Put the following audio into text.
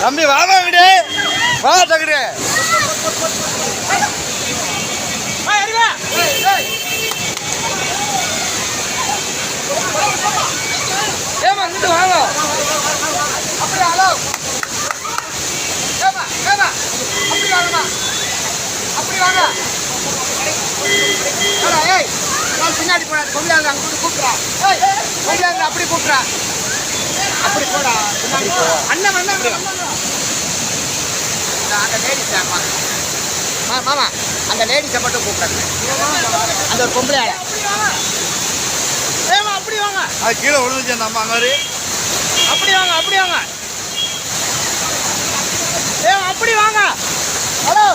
தம்பி வாமா விடு வா தகுடு ஏமா இங்கிட்டு வாங்க அப்படி ஹலோ ஏமா ஏமா அப்படி வாங்கம்மா அப்படி வாங்க ஏய் நான் பின்னாடி போனா கொண்டாங்க அங்கே கூப்பிட்றா ஏய் கொண்டாங்க அப்படி கூப்பிட்றா அப்படி போடா அண்ணன் அண்ணன் அந்த லேடிஸ் மாமா அந்த லேடிஸை மட்டும் கூப்பிடுங்க அந்த ஒரு பொம்பளை ஏமா அப்படி வாங்க அது கீழே விழுந்துச்சு அந்த அம்மா அங்கே அப்படி வாங்க அப்படி வாங்க ஏமா அப்படி வாங்க ஹலோ